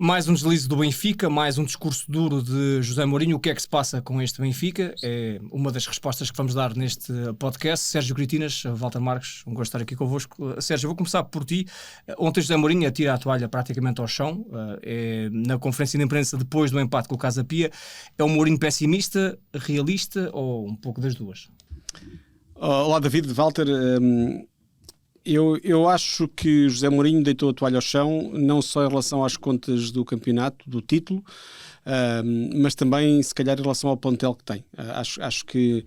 Mais um deslize do Benfica, mais um discurso duro de José Mourinho. O que é que se passa com este Benfica? É uma das respostas que vamos dar neste podcast. Sérgio Critinas, Walter Marques, um gosto de estar aqui convosco. Sérgio, vou começar por ti. Ontem José Mourinho atira a toalha praticamente ao chão. Na conferência de imprensa depois do empate com o Casa Pia. É um Mourinho pessimista, realista ou um pouco das duas? Olá David, Walter. Eu acho que José Mourinho deitou a toalha ao chão, não só em relação às contas do campeonato, do título, mas também, se calhar, em relação ao plantel que tem. Acho que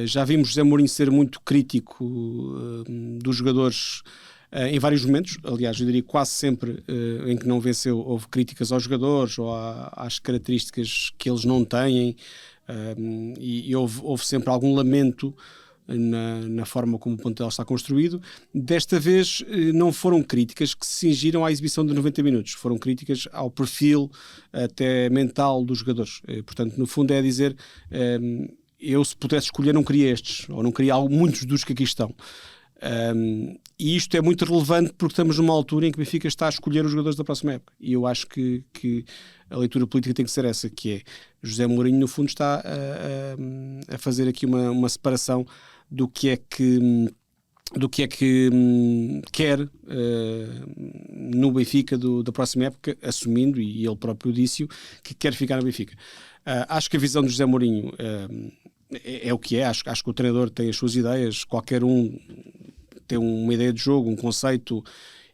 já vimos José Mourinho ser muito crítico dos jogadores em vários momentos. Aliás, eu diria quase sempre em que não venceu, houve críticas aos jogadores ou às características que eles não têm, e houve sempre algum lamento na forma como o plantel está construído. Desta vez não foram críticas que se cingiram à exibição de 90 minutos, foram críticas ao perfil até mental dos jogadores. Portanto, no fundo é dizer, eu se pudesse escolher não queria estes, ou não queria muitos dos que aqui estão. E isto é muito relevante porque estamos numa altura em que o Benfica está a escolher os jogadores da próxima época, e eu acho que a leitura política tem que ser essa, que é José Mourinho no fundo está a fazer aqui uma separação do que é que quer no Benfica da próxima época, assumindo, e ele próprio disse que quer ficar no Benfica. Acho que a visão de José Mourinho é o que é. Acho que o treinador tem as suas ideias, qualquer um tem uma ideia de jogo, um conceito,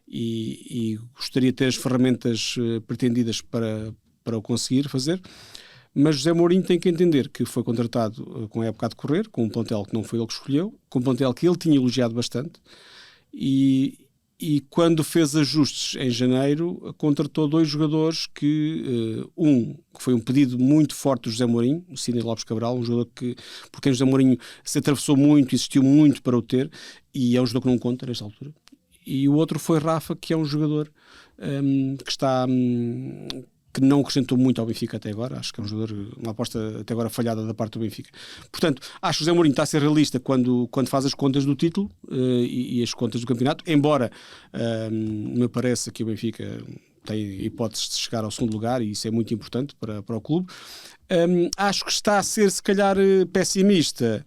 e gostaria de ter as ferramentas pretendidas para o conseguir fazer. Mas José Mourinho tem que entender que foi contratado com a época a decorrer, com um plantel que não foi ele que escolheu, com um plantel que ele tinha elogiado bastante, e quando fez ajustes em janeiro, contratou dois jogadores que foi um pedido muito forte do José Mourinho, o Sidney Lopes Cabral, um jogador por quem José Mourinho se atravessou muito, insistiu muito para o ter, e é um jogador que não conta nesta altura. E o outro foi Rafa, que é um jogador que não acrescentou muito ao Benfica até agora. Acho que é um jogador, uma aposta até agora falhada da parte do Benfica. Portanto, acho que o José Mourinho está a ser realista quando faz as contas do título e as contas do campeonato, embora me pareça que o Benfica tem hipóteses de chegar ao segundo lugar, e isso é muito importante para o clube. Acho que está a ser, se calhar, pessimista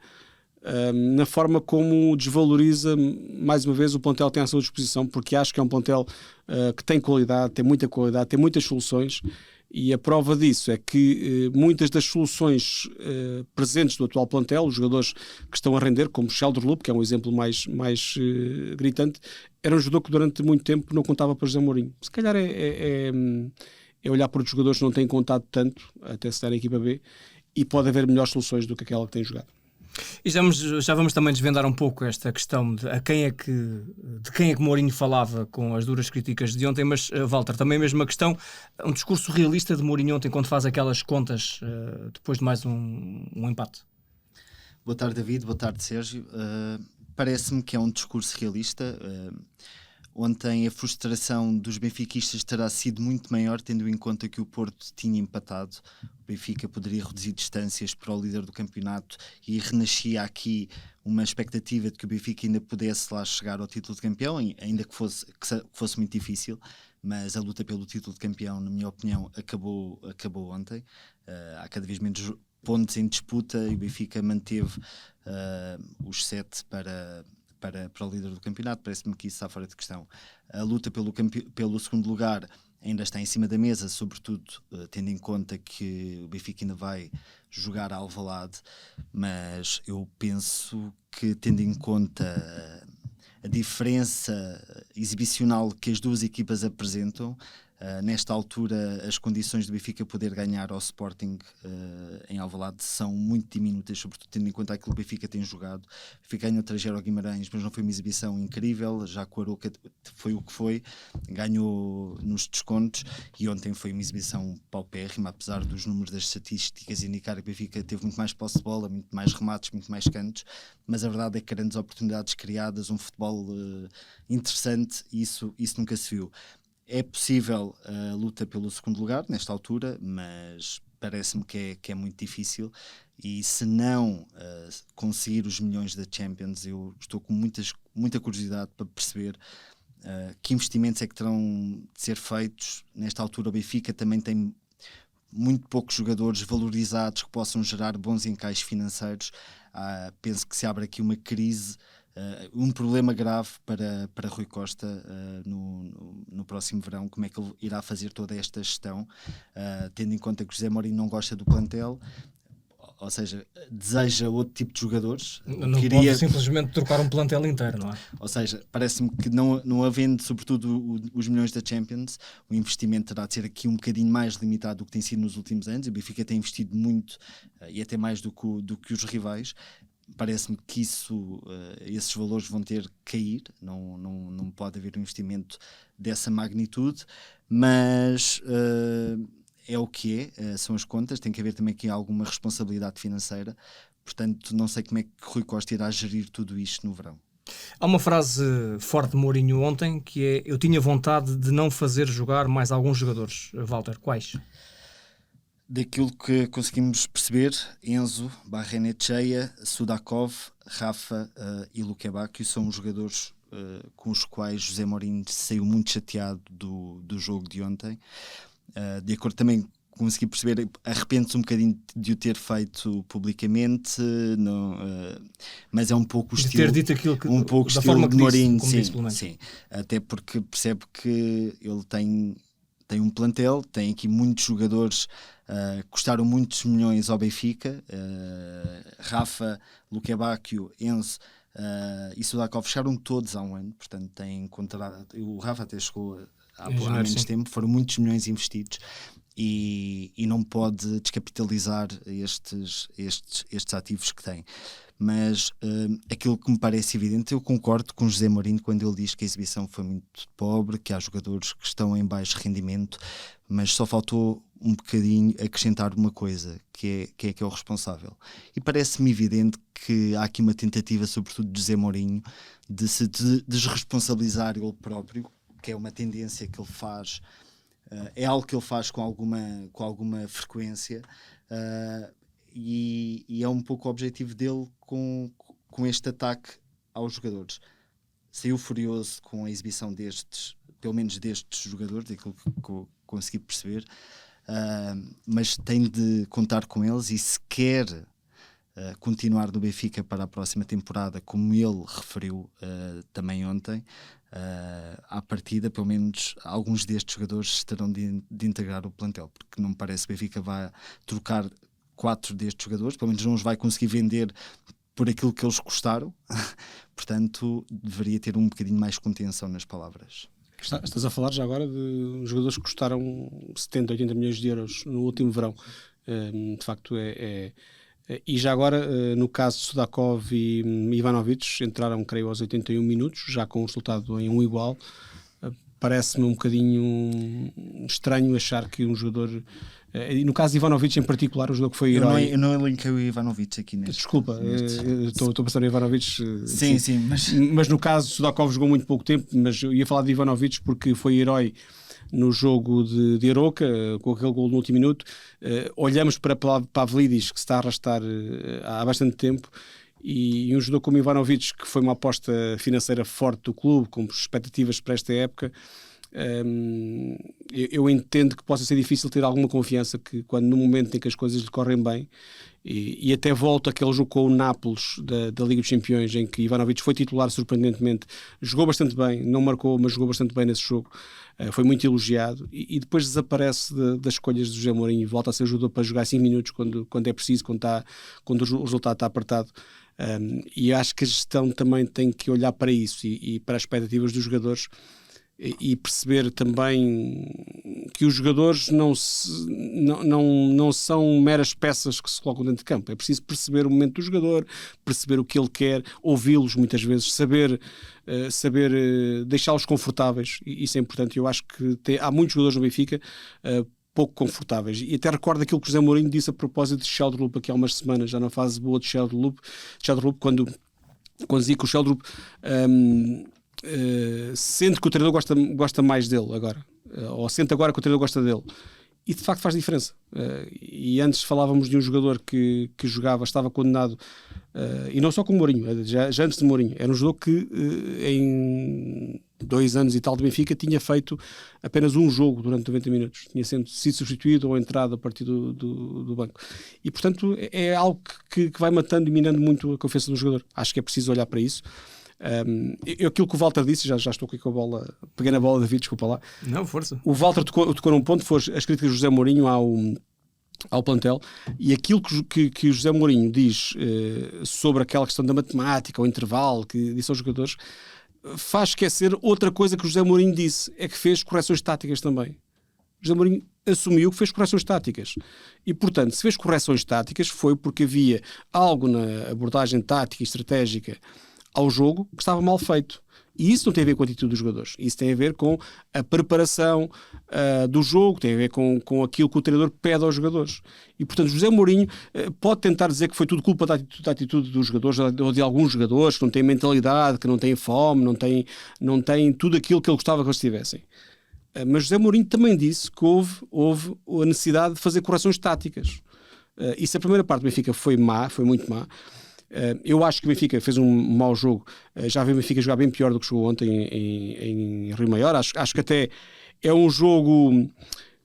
na forma como desvaloriza mais uma vez o plantel que tem à sua disposição, porque acho que é um plantel que tem qualidade, tem muita qualidade, tem muitas soluções, e a prova disso é que muitas das soluções presentes do atual plantel, os jogadores que estão a render, como Sheldon, que é um exemplo mais gritante, era um jogador que durante muito tempo não contava para José Mourinho. Se calhar é olhar para os jogadores que não têm contado tanto até se dar a equipa B, e pode haver melhores soluções do que aquela que tem jogado. E já vamos também desvendar um pouco esta questão de quem é que Mourinho falava com as duras críticas de ontem, mas Walter, também a mesma questão, um discurso realista de Mourinho ontem quando faz aquelas contas depois de mais um empate. Boa tarde, David, boa tarde, Sérgio. Parece-me que é um discurso realista. Ontem a frustração dos benfiquistas terá sido muito maior, tendo em conta que o Porto tinha empatado. O Benfica poderia reduzir distâncias para o líder do campeonato, e renascia aqui uma expectativa de que o Benfica ainda pudesse lá chegar ao título de campeão, ainda que fosse muito difícil, mas a luta pelo título de campeão, na minha opinião, acabou ontem. Há cada vez menos pontos em disputa, e o Benfica manteve os 7 para o líder do campeonato. Parece-me que isso está fora de questão. A luta pelo segundo lugar ainda está em cima da mesa, sobretudo tendo em conta que o Benfica ainda vai jogar a Alvalade, mas eu penso que, tendo em conta a diferença exibicional que as duas equipas apresentam, nesta altura as condições do Benfica poder ganhar ao Sporting em Alvalade são muito diminutas, sobretudo tendo em conta aquilo que o Benfica tem jogado. O Benfica ganhou 3-0 ao Guimarães, mas não foi uma exibição incrível. Já com a Aroca foi o que foi, ganhou nos descontos, e ontem foi uma exibição paupérrima, apesar dos números das estatísticas indicarem que o Benfica teve muito mais posse de bola, muito mais remates, muito mais cantos, mas a verdade é que grandes oportunidades criadas, um futebol interessante, isso nunca se viu. É possível a luta pelo segundo lugar nesta altura, mas parece-me que é muito difícil, e se não conseguir os milhões da Champions, eu estou com muita curiosidade para perceber Que investimentos é que terão de ser feitos? Nesta altura o Benfica também tem muito poucos jogadores valorizados que possam gerar bons encaixes financeiros. Penso que se abre aqui uma crise, um problema grave para Rui Costa no próximo verão. Como é que ele irá fazer toda esta gestão, tendo em conta que José Mourinho não gosta do plantel, ou seja, deseja outro tipo de jogadores. Não pode simplesmente trocar um plantel inteiro, não é? Ou seja, parece-me que não havendo, sobretudo, os milhões da Champions, o investimento terá de ser aqui um bocadinho mais limitado do que tem sido nos últimos anos. O Benfica tem investido muito, e até mais do que os rivais. Parece-me que esses valores vão ter que cair. Não pode haver um investimento dessa magnitude, mas... é o que são as contas, tem que haver também aqui alguma responsabilidade financeira, portanto não sei como é que Rui Costa irá gerir tudo isto no verão. Há uma frase forte de Mourinho ontem, que é: eu tinha vontade de não fazer jogar mais alguns jogadores. Walter, quais? Daquilo que conseguimos perceber, Enzo, Barrenetxeia, Sudakov, Rafa e Luque Bacchio são os jogadores com os quais José Mourinho saiu muito chateado do jogo de ontem. De acordo também, consegui perceber, arrependo-se um bocadinho de o ter feito publicamente, mas é um pouco o estilo, ter dito aquilo que, um pouco da estilo forma de que Mourinho, disse, sim, até porque percebe que ele tem um plantel, tem aqui muitos jogadores que custaram muitos milhões ao Benfica, Rafa, Luque Bacchio, Enzo e Sudakov fecharam todos há um ano, portanto tem contrato. O Rafa até chegou há menos tempo, foram muitos milhões investidos e não pode descapitalizar estes ativos que tem. Mas aquilo que me parece evidente, eu concordo com José Mourinho quando ele diz que a exibição foi muito pobre, que há jogadores que estão em baixo rendimento, mas só faltou um bocadinho acrescentar uma coisa, que é o responsável. E parece-me evidente que há aqui uma tentativa, sobretudo de José Mourinho, de se desresponsabilizar ele próprio, que é uma tendência que ele faz, é algo que ele faz com alguma frequência, e é um pouco o objetivo dele com este ataque aos jogadores. Saiu furioso com a exibição pelo menos destes jogadores, daquilo que eu consegui perceber, mas tem de contar com eles, e se quer continuar no Benfica para a próxima temporada, como ele referiu também ontem, à partida, pelo menos alguns destes jogadores terão de integrar o plantel, porque não me parece que o Benfica vai trocar 4 destes jogadores, pelo menos não os vai conseguir vender por aquilo que eles custaram. Portanto, deveria ter um bocadinho mais contenção nas palavras. Estás a falar já agora de jogadores que custaram 70, 80 milhões de euros no último verão. De facto e já agora, no caso de Sudakov e Ivanovic, entraram, creio, aos 81 minutos, já com o resultado em 1 igual. Parece-me um bocadinho estranho achar que um jogador... E no caso de Ivanovic em particular, o jogador que foi herói... Eu não elenquei o Ivanovic aqui neste... Desculpa, estou a pensar no Ivanovic... Sim, mas no caso, Sudakov jogou muito pouco tempo, mas eu ia falar de Ivanovic porque foi herói no jogo de Aroca, com aquele gol no último minuto. Olhamos para Pavlidis, que se está a arrastar há bastante tempo, e um jogador como Ivanovic, que foi uma aposta financeira forte do clube, com expectativas para esta época, eu entendo que possa ser difícil ter alguma confiança que quando no momento em que as coisas lhe correm bem, e até volta aquele jogo com o Nápoles da Liga dos Campeões, em que Ivanovic foi titular surpreendentemente, jogou bastante bem, não marcou, mas jogou bastante bem nesse jogo, foi muito elogiado, e depois desaparece das escolhas de José Mourinho e volta a ser jogador para jogar 5 minutos quando é preciso, quando o resultado está apertado. E acho que a gestão também tem que olhar para isso e para as expectativas dos jogadores, e perceber também que os jogadores não são meras peças que se colocam dentro de campo. É preciso perceber o momento do jogador, perceber o que ele quer, ouvi-los muitas vezes, saber deixá-los confortáveis, e isso é importante. Eu acho que há muitos jogadores no Benfica pouco confortáveis, e até recordo aquilo que o José Mourinho disse a propósito de Sheldrup aqui há umas semanas, já na fase boa de Sheldrup, quando dizia que o Sheldrup sente que o treinador gosta mais dele agora, ou sente agora que o treinador gosta dele, e de facto faz diferença. E antes falávamos de um jogador que jogava, estava condenado, e não só com o Mourinho, já antes de Mourinho, era um jogador que em 2 anos e tal de Benfica tinha feito apenas um jogo durante 90 minutos, tinha sido substituído ou entrado a partir do banco, e portanto é algo que vai matando e minando muito a confiança do jogador. Acho que é preciso olhar para isso. Aquilo que o Walter disse, já estou aqui com a bola, peguei na bola, David, desculpa lá. Não, força. O Walter tocou num ponto, foi as críticas de José Mourinho ao plantel, e aquilo que o José Mourinho diz sobre aquela questão da matemática, o intervalo que disse aos jogadores, faz esquecer outra coisa que o José Mourinho disse, é que fez correções táticas também. O José Mourinho assumiu que fez correções táticas, e portanto, se fez correções táticas foi porque havia algo na abordagem tática e estratégica ao jogo que estava mal feito. E isso não tem a ver com a atitude dos jogadores. Isso tem a ver com a preparação do jogo, tem a ver com aquilo que o treinador pede aos jogadores. E, portanto, José Mourinho pode tentar dizer que foi tudo culpa da atitude dos jogadores, ou de alguns jogadores que não têm mentalidade, que não têm fome, não têm tudo aquilo que ele gostava que eles tivessem. Mas José Mourinho também disse que houve a necessidade de fazer correções táticas. E se a primeira parte do Benfica foi muito má, eu acho que o Benfica fez um mau jogo. Já vi o Benfica jogar bem pior do que jogou ontem em Rio Maior. Acho que até é um jogo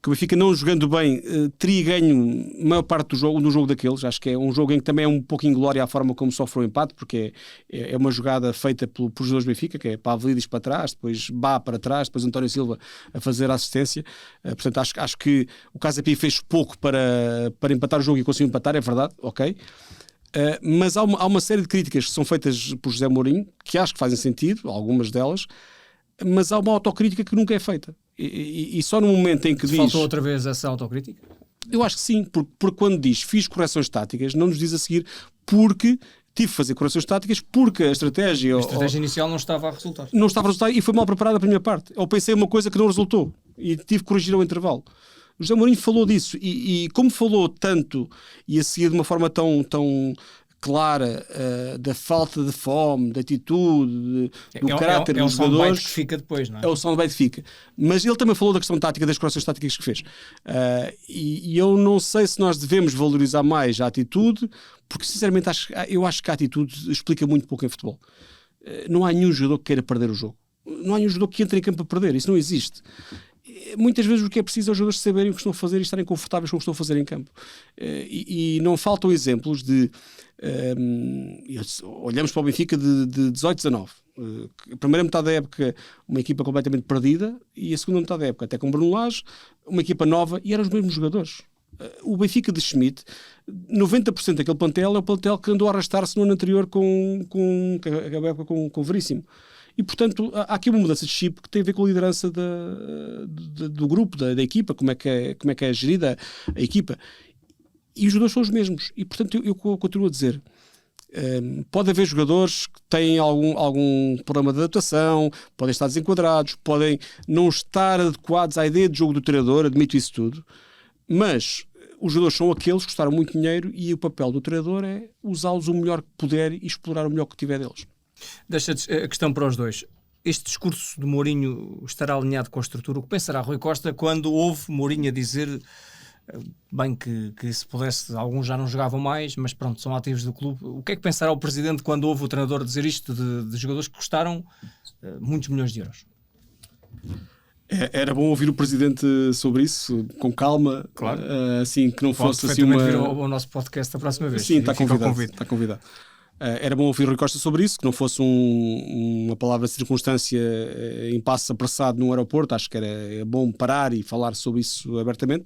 que o Benfica, não jogando bem, teria ganho a maior parte do jogo daqueles. Acho que é um jogo em que também é um pouco inglória a forma como sofre o empate, porque é uma jogada feita por jogadores do Benfica, que é Pavlidis para trás, depois Bá para trás, depois António Silva a fazer a assistência. Portanto, acho que o Casa Pia fez pouco para empatar o jogo e conseguiu empatar, é verdade, ok. Mas há uma série de críticas que são feitas por José Mourinho, que acho que fazem sentido, algumas delas, mas há uma autocrítica que nunca é feita. E só no momento em que diz... Faltou outra vez essa autocrítica? Eu acho que sim, porque quando diz fiz correções táticas, não nos diz a seguir porque tive de fazer correções táticas, porque a estratégia... A estratégia inicial não estava a resultar. Não estava a resultar e foi mal preparada a primeira parte. Eu pensei uma coisa que não resultou e tive que corrigir ao intervalo. O José Mourinho falou disso e como falou tanto e a seguir de uma forma tão clara da falta de fome, de atitude, do caráter dos jogadores... É o soundbite que fica depois, não é? É o soundbite que fica. Mas ele também falou da questão tática, das correções táticas que fez. E eu não sei se nós devemos valorizar mais a atitude, porque sinceramente eu acho que a atitude explica muito pouco em futebol. Não há nenhum jogador que queira perder o jogo. Não há nenhum jogador que entre em campo a perder. Isso não existe. Muitas vezes o que é preciso é os jogadores saberem o que estão a fazer e estarem confortáveis com o que estão a fazer em campo. E não faltam exemplos de... olhamos para o Benfica de 18-19. A primeira metade da época, uma equipa completamente perdida, e a segunda metade da época, até com Bruno Lage, uma equipa nova, e eram os mesmos jogadores. O Benfica de Schmidt, 90% daquele plantel é o plantel que andou a arrastar-se no ano anterior com o Veríssimo. E, portanto, há aqui uma mudança de chip que tem a ver com a liderança do grupo, da equipa, como é que é gerida a equipa. E os jogadores são os mesmos. E, portanto, eu continuo a dizer, pode haver jogadores que têm algum problema de adaptação, podem estar desenquadrados, podem não estar adequados à ideia de jogo do treinador, admito isso tudo, mas os jogadores são aqueles que custaram muito dinheiro e o papel do treinador é usá-los o melhor que puder e explorar o melhor que tiver deles. Deixa a questão para os dois. Este discurso de Mourinho estará alinhado com a estrutura? O que pensará Rui Costa quando ouve Mourinho a dizer bem que se pudesse, alguns já não jogavam mais, mas pronto, são ativos do clube? O que é que pensará o presidente quando ouve o treinador dizer isto de jogadores que custaram muitos milhões de euros? Era bom ouvir o presidente sobre isso, com calma, claro. Assim, que não pode fosse assim uma... vir ao nosso podcast a próxima vez. Sim, está convidado. Era bom ouvir o Rui Costa sobre isso, que não fosse uma palavra de circunstância em passo apressado num aeroporto. Acho que era bom parar e falar sobre isso abertamente.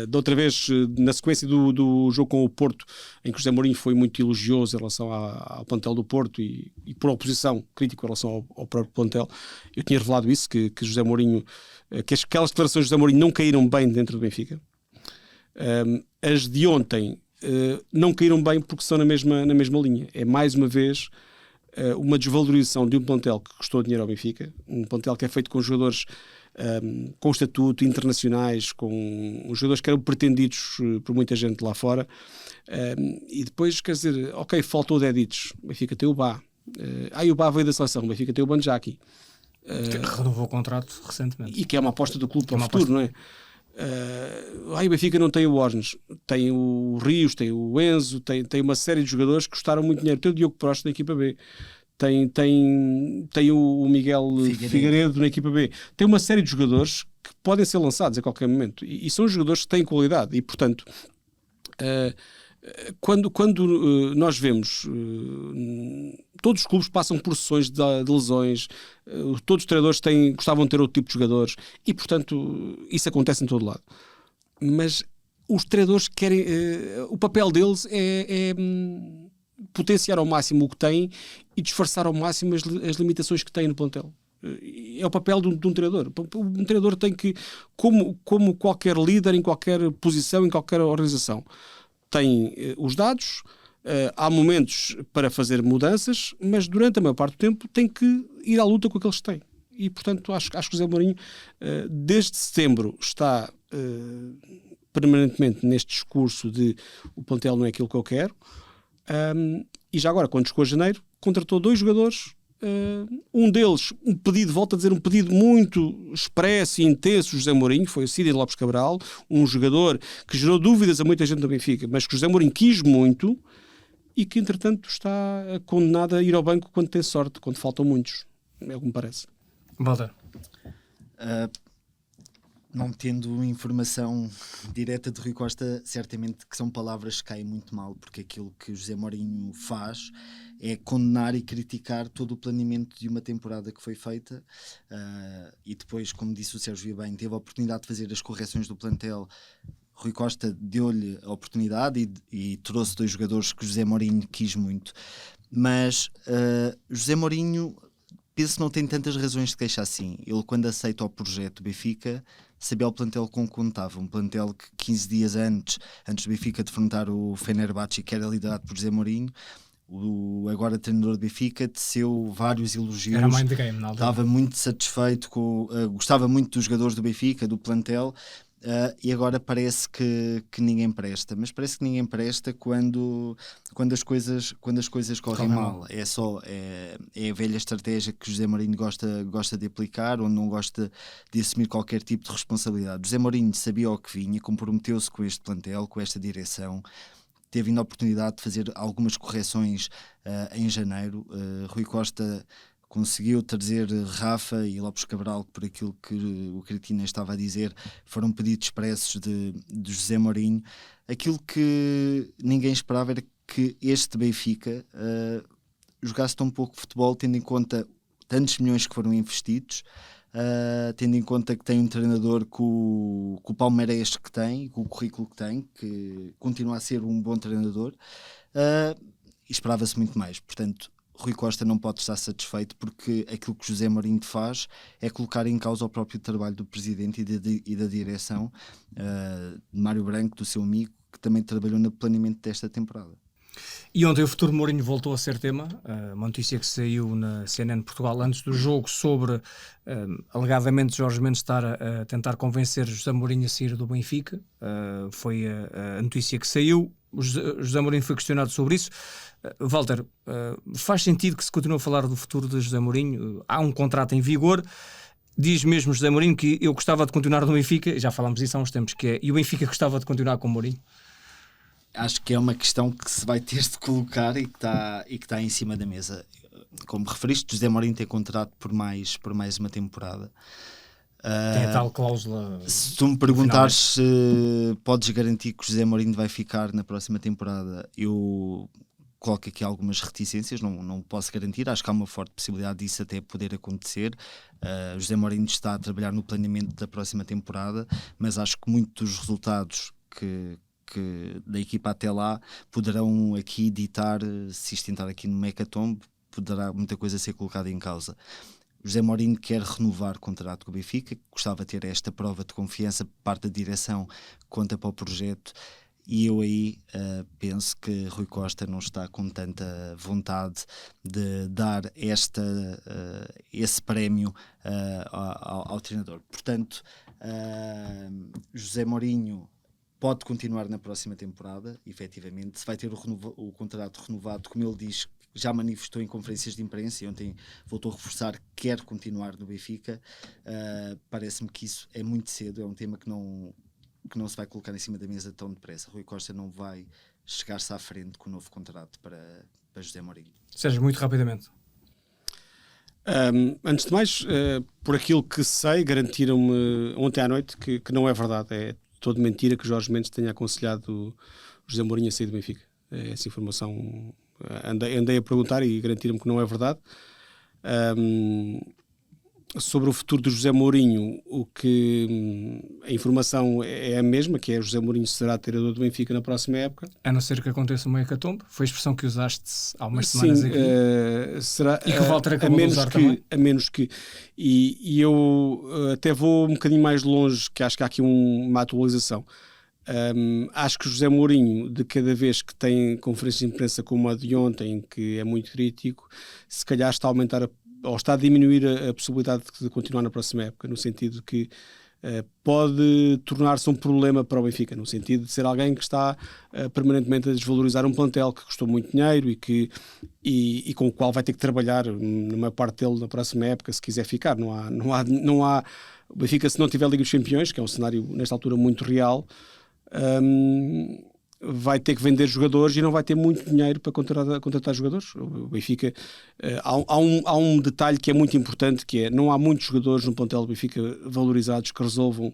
Da outra vez, na sequência do jogo com o Porto, em que o José Mourinho foi muito elogioso em relação ao plantel do Porto e por oposição, crítico em relação ao próprio plantel, eu tinha revelado isso, que José Mourinho, que aquelas declarações de José Mourinho não caíram bem dentro do Benfica. As de ontem não caíram bem porque são na mesma linha. É mais uma vez uma desvalorização de um plantel que custou dinheiro ao Benfica, um plantel que é feito com jogadores com estatuto, internacionais, com os jogadores que eram pretendidos por muita gente lá fora, e depois, quer dizer, ok, faltou o Dedić, o Benfica tem o Bá, o Bá veio da seleção, o Benfica tem o Banjaki, que renovou o contrato recentemente e que é uma aposta do clube para o futuro, não é? O Benfica não tem o Osnes, tem o Rios, tem o Enzo, tem uma série de jogadores que custaram muito dinheiro. Tem o Diogo Prost na equipa B, tem o Miguel Figueiredo na equipa B. Tem uma série de jogadores que podem ser lançados a qualquer momento e são jogadores que têm qualidade e, portanto, quando nós vemos todos os clubes passam por sessões de lesões, todos os treinadores gostavam de ter outro tipo de jogadores e, portanto, isso acontece em todo lado. Mas os treinadores querem, o papel deles é potenciar ao máximo o que têm e disfarçar ao máximo as limitações que têm no plantel. É o papel de um treinador. Um treinador tem que, como qualquer líder em qualquer posição, em qualquer organização, tem os dados, há momentos para fazer mudanças, mas durante a maior parte do tempo tem que ir à luta com aqueles que têm. E, portanto, acho que o José Mourinho, desde setembro, está permanentemente neste discurso de o plantel não é aquilo que eu quero. E já agora, quando chegou a janeiro, contratou 2 jogadores. Um deles, volto a dizer, um pedido muito expresso e intenso do José Mourinho, foi o Cídio Lopes Cabral, um jogador que gerou dúvidas a muita gente do Benfica, mas que o José Mourinho quis muito e que, entretanto, está condenado a ir ao banco quando tem sorte, quando faltam muitos. É o que me parece. Walter. Não tendo informação direta de Rui Costa, certamente que são palavras que caem muito mal, porque aquilo que o José Mourinho faz é condenar e criticar todo o planeamento de uma temporada que foi feita e depois, como disse o Sérgio bem, teve a oportunidade de fazer as correções do plantel. Rui Costa deu-lhe a oportunidade e trouxe 2 jogadores que o José Mourinho quis muito. Mas José Mourinho, penso que não tem tantas razões de queixar assim. Ele, quando aceita o projeto Benfica, sabia o plantel com que contava. Um plantel que 15 dias antes do Benfica defrontar o Fenerbahçe, que era liderado por José Mourinho, o agora treinador de Benfica teceu vários elogios. Era mind the game, na altura. Estava muito satisfeito, gostava muito dos jogadores do Benfica, do plantel. E agora parece que ninguém presta, mas parece que ninguém presta quando as coisas correm mal. É a velha estratégia que José Mourinho gosta de aplicar, onde não gosta de assumir qualquer tipo de responsabilidade. José Mourinho sabia o que vinha, comprometeu-se com este plantel, com esta direção, teve ainda a oportunidade de fazer algumas correções em janeiro. Rui Costa conseguiu trazer Rafa e Lopes Cabral, por aquilo que o Critina estava a dizer, foram pedidos expressos de José Mourinho. Aquilo que ninguém esperava era que este Benfica jogasse tão pouco futebol, tendo em conta tantos milhões que foram investidos, tendo em conta que tem um treinador com o palmarés que tem, com o currículo que tem, que continua a ser um bom treinador, e esperava-se muito mais. Portanto, Rui Costa não pode estar satisfeito, porque aquilo que José Mourinho faz é colocar em causa o próprio trabalho do presidente e da direção, de Mário Branco, do seu amigo, que também trabalhou no planeamento desta temporada. E ontem o futuro Mourinho voltou a ser tema, uma notícia que saiu na CNN Portugal antes do jogo sobre, alegadamente, Jorge Mendes estar a tentar convencer José Mourinho a sair do Benfica. Foi a notícia que saiu. O José Mourinho foi questionado sobre isso. Walter, faz sentido que se continue a falar do futuro de José Mourinho? Há um contrato em vigor. Diz mesmo José Mourinho que eu gostava de continuar no Benfica, já falámos disso há uns tempos, e o Benfica gostava de continuar com o Mourinho? Acho que é uma questão que se vai ter de colocar e que está em cima da mesa. Como referiste, José Mourinho tem contrato por mais uma temporada. Tem a tal cláusula. Se tu me perguntares se podes garantir que o José Mourinho vai ficar na próxima temporada, eu coloco aqui algumas reticências, não posso garantir. Acho que há uma forte possibilidade disso até poder acontecer. José Mourinho está a trabalhar no planeamento da próxima temporada, mas acho que muitos dos resultados que da equipa até lá poderão aqui ditar, se isto entrar aqui no mecatombe, poderá muita coisa ser colocada em causa. José Mourinho quer renovar o contrato com o Benfica, gostava de ter esta prova de confiança por parte da direção, conta para o projeto, e eu aí penso que Rui Costa não está com tanta vontade de dar esse prémio ao treinador. Portanto, José Mourinho pode continuar na próxima temporada, efetivamente. Se vai ter o contrato renovado, como ele diz, já manifestou em conferências de imprensa e ontem voltou a reforçar que quer continuar no Benfica. Parece-me que isso é muito cedo, é um tema que não se vai colocar em cima da mesa tão depressa. Rui Costa não vai chegar-se à frente com o novo contrato para José Mourinho. Sérgio, muito rapidamente. Antes de mais, por aquilo que sei, garantiram-me ontem à noite que não é verdade, é todo mentira que Jorge Mendes tenha aconselhado o José Mourinho a sair do Benfica. Essa informação andei a perguntar e garantiram-me que não é verdade. Sobre o futuro do José Mourinho, a informação é a mesma, que é José Mourinho será treinador do Benfica na próxima época. A não ser que aconteça uma hecatombe, foi a expressão que usaste há umas semanas aqui. Será, e que o Walter acabou de usar também. A menos que... E eu até vou um bocadinho mais longe, que acho que há aqui uma atualização. Acho que José Mourinho, de cada vez que tem conferência de imprensa como a de ontem, que é muito crítico, se calhar está a aumentar ou está a diminuir a possibilidade de continuar na próxima época, no sentido que pode tornar-se um problema para o Benfica, no sentido de ser alguém que está permanentemente a desvalorizar um plantel que custou muito dinheiro e com o qual vai ter que trabalhar numa parte dele na próxima época, se quiser ficar. Não há o Benfica, se não tiver Liga dos Campeões, que é um cenário nesta altura muito real, vai ter que vender jogadores e não vai ter muito dinheiro para contratar jogadores. O Benfica, há um detalhe que é muito importante, que é, não há muitos jogadores no plantel do Benfica valorizados que resolvam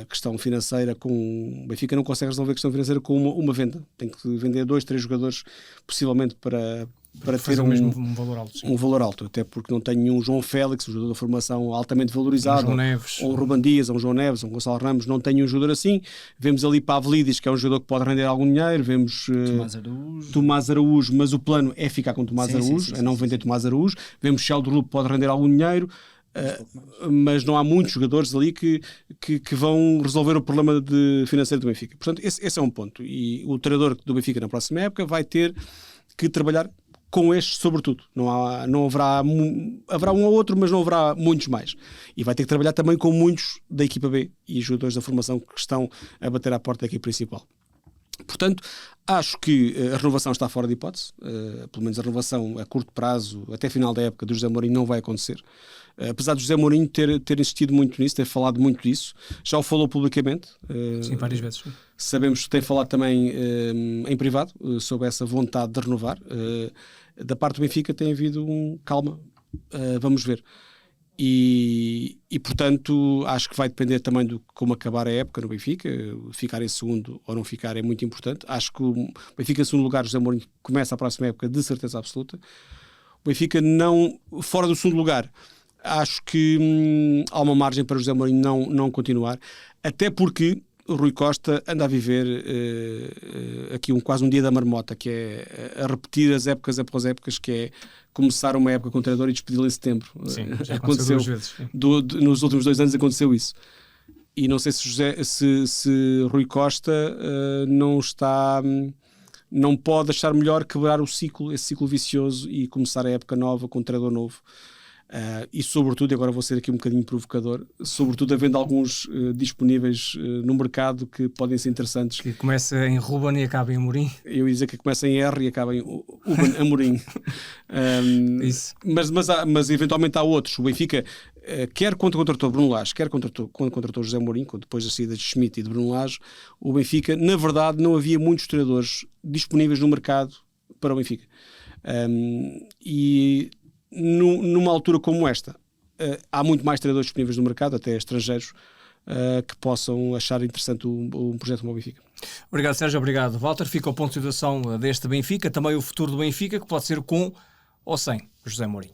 a questão financeira o Benfica não consegue resolver a questão financeira com uma venda. Tem que vender 2, 3 jogadores, possivelmente para ter um valor alto. Sim. Um valor alto, até porque não tenho um João Félix, um jogador da formação altamente valorizado, João Neves, ou um Ruben Dias, ou um João Neves, ou um Gonçalo Ramos, não tenho um jogador assim. Vemos ali Pavlidis, que é um jogador que pode render algum dinheiro, vemos Tomás Araújo, mas o plano é ficar com Tomás Araújo, é não vender Tomás Araújo. Vemos Sheldon que pode render algum dinheiro, mas não há muitos jogadores ali que vão resolver o problema financeiro do Benfica. Portanto, esse é um ponto. E o treinador do Benfica na próxima época vai ter que trabalhar com estes, sobretudo. Não haverá um ou outro, mas não haverá muitos mais. E vai ter que trabalhar também com muitos da equipa B e os jogadores da formação que estão a bater à porta da equipa principal. Portanto, acho que a renovação está fora de hipótese, pelo menos a renovação a curto prazo, até final da época, do José Mourinho não vai acontecer. Apesar de José Mourinho ter insistido muito nisso, ter falado muito disso, já o falou publicamente. Sim, várias vezes. Sabemos que tem falado também em privado sobre essa vontade de renovar. Da parte do Benfica tem havido calma, vamos ver. E portanto, acho que vai depender também de como acabar a época no Benfica. Ficar em segundo ou não ficar é muito importante. Acho que o Benfica em segundo lugar, José Mourinho começa a próxima época de certeza absoluta. O Benfica fora do segundo lugar, acho que há uma margem para José Mourinho não continuar, até porque o Rui Costa anda a viver aqui quase um dia da marmota, que é a repetir as épocas após épocas, que é começar uma época com o treinador e despedi-lo em setembro. Sim, já aconteceu 2 vezes. Nos últimos 2 anos aconteceu isso. E não sei se Rui Costa não pode achar melhor quebrar esse ciclo vicioso e começar a época nova com um treinador novo. E sobretudo, agora vou ser aqui um bocadinho provocador, sobretudo havendo alguns disponíveis no mercado que podem ser interessantes. Que começa em Ruben e acaba em Amorim. Eu ia dizer que começa em R e acaba em Ruben Amorim. Isso. Mas eventualmente há outros. O Benfica, quer quando contratou Bruno Lage, quer quando contratou José Mourinho, depois da saída de Schmidt e de Bruno Lage, o Benfica, na verdade, não havia muitos treinadores disponíveis no mercado para o Benfica. E numa altura como esta, há muito mais treinadores disponíveis no mercado, até estrangeiros, que possam achar interessante um projeto como o Benfica. Obrigado, Sérgio. Obrigado, Walter. Fica o ponto de situação deste Benfica, também o futuro do Benfica, que pode ser com ou sem José Mourinho.